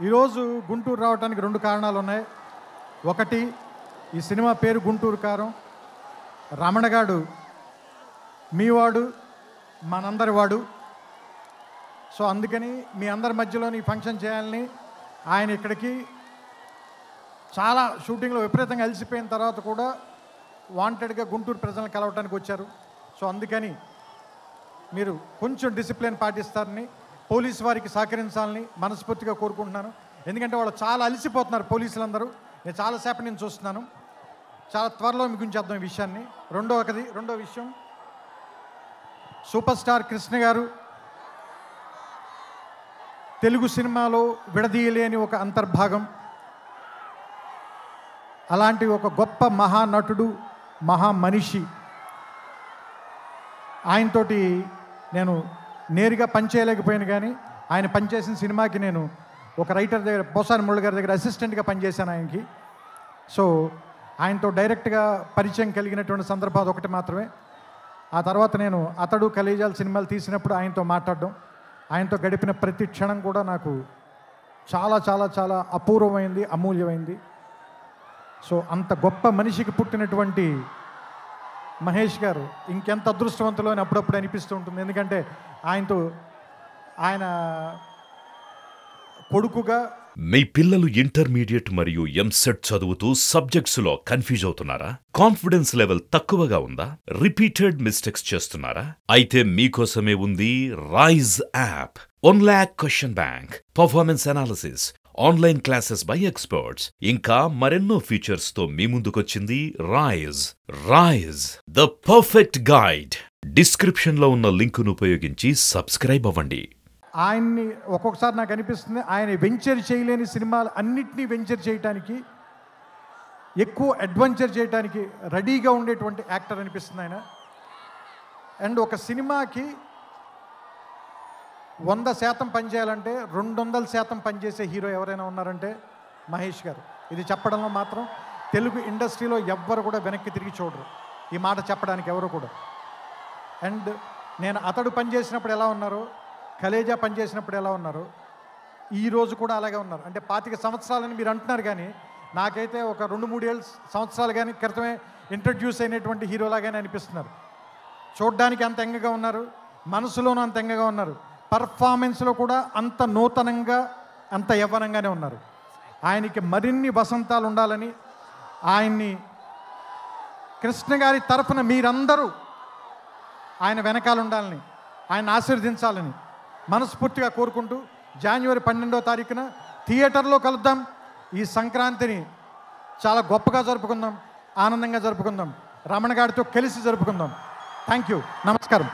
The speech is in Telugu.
ఈరోజు గుంటూరు రావడానికి 2 కారణాలు ఉన్నాయి. ఒకటి, ఈ సినిమా పేరు గుంటూరు కారం. రమణగాడు మీవాడు, మనందరి వాడు. సో అందుకని మీ అందరి మధ్యలోని ఫంక్షన్ చేయాలని ఆయన ఇక్కడికి చాలా షూటింగ్లో విపరీతంగా అలసిపోయిన తర్వాత కూడా వాంటెడ్గా గుంటూరు ప్రజలను కలవటానికి వచ్చారు. సో అందుకని మీరు కొంచెం డిసిప్లిన్ పాటిస్తారని, పోలీసు వారికి సహకరించాలని మనస్ఫూర్తిగా కోరుకుంటున్నాను. ఎందుకంటే వాళ్ళు చాలా అలసిపోతున్నారు పోలీసులందరూ. నేను చాలాసేపటి నుంచి చూస్తున్నాను. చాలా త్వరలో ముగించేద్దాం ఈ విషయాన్ని. రెండో విషయం, సూపర్ స్టార్ కృష్ణ గారు తెలుగు సినిమాలో విడదీయలేని ఒక అంతర్భాగం. అలాంటి ఒక గొప్ప మహానటుడు, మహామనిషి. ఆయనతోటి నేను నేరుగా పనిచేయలేకపోయాను, కానీ ఆయన పనిచేసిన సినిమాకి నేను ఒక రైటర్ దగ్గర, పోసాని మురళి గారి దగ్గర అసిస్టెంట్గా పనిచేశాను ఆయనకి. సో ఆయనతో డైరెక్ట్గా పరిచయం కలిగినటువంటి సందర్భాలు ఒకటి మాత్రమే. ఆ తర్వాత నేను అతడు కలేజాల సినిమాలు తీసినప్పుడు ఆయనతో మాట్లాడడం, ఆయనతో గడిపిన ప్రతి క్షణం కూడా నాకు చాలా చాలా చాలా అపూర్వమైంది, అమూల్యమైంది. సో అంత గొప్ప మనిషికి పుట్టినటువంటి మహేష్ గారు ఇంకెంత అదృష్టవంతులు అని అప్పుడప్పుడు అనిపిస్తూ ఉంటుంది. ఎందుకంటే ఆయన కొడుకుగా. మీ పిల్లలు ఇంటర్మీడియట్ మరియు ఎంసెట్ చదువుతూ సబ్జెక్ట్స్లో కన్ఫ్యూజ్ అవుతున్నారా? కాన్ఫిడెన్స్ లెవెల్ తక్కువగా ఉందా? రిపీటెడ్ మిస్టేక్స్ చేస్తున్నారా? అయితే మీకోసమే ఉంది rise app. 1 lakh question bank, performance analysis, online classes by experts, ఇంకా మరెన్నో ఫీచర్స్ తో మీ ముందుకొచ్చింది rise the perfect guide. Description లో ఉన్న లింకును ఉపయోగించి సబ్స్క్రైబ్ అవ్వండి. ఆయన్ని ఒక్కొక్కసారి నాకు అనిపిస్తుంది, ఆయన వెంచర్ చేయలేని సినిమాలు అన్నిటినీ వెంచర్ చేయడానికి, ఎక్కువ అడ్వెంచర్ చేయడానికి రెడీగా ఉండేటువంటి యాక్టర్ అనిపిస్తుంది ఆయన. అండ్ ఒక సినిమాకి 100% పనిచేయాలంటే 200% పనిచేసే హీరో ఎవరైనా ఉన్నారంటే మహేష్ గారు. ఇది చెప్పడంలో మాత్రం తెలుగు ఇండస్ట్రీలో ఎవ్వరు కూడా వెనక్కి తిరిగి చూడరు, ఈ మాట చెప్పడానికి ఎవరు కూడా. అండ్ నేను అతడు పనిచేసినప్పుడు ఎలా ఉన్నారో, కలేజా పనిచేసినప్పుడు ఎలా ఉన్నారో, ఈరోజు కూడా అలాగే ఉన్నారు. అంటే 25 సంవత్సరాలని మీరు అంటున్నారు, కానీ నాకైతే ఒక 2-3 సంవత్సరాలు కానీ క్రితమే ఇంట్రడ్యూస్ అయినటువంటి హీరోలాగానే అనిపిస్తున్నారు. చూడ్డానికి అంత ఎంగగా ఉన్నారు, మనసులోనూ అంత ఎంగగా ఉన్నారు, పర్ఫార్మెన్స్లో కూడా అంత నూతనంగా, అంత యవ్వనంగానే ఉన్నారు. ఆయనకి మరిన్ని వసంతాలు ఉండాలని, ఆయన్ని కృష్ణ గారి తరఫున మీరందరూ ఆయన వెనకాల ఉండాలని, ఆయన ఆశీర్వదించాలని మనస్ఫూర్తిగా కోరుకుంటూ, జనవరి 12వ తారీఖున థియేటర్లో కలుద్దాం. ఈ సంక్రాంతిని చాలా గొప్పగా జరుపుకుందాం, ఆనందంగా జరుపుకుందాం, రమణ గారితో కలిసి జరుపుకుందాం. థ్యాంక్ యూ, నమస్కారం.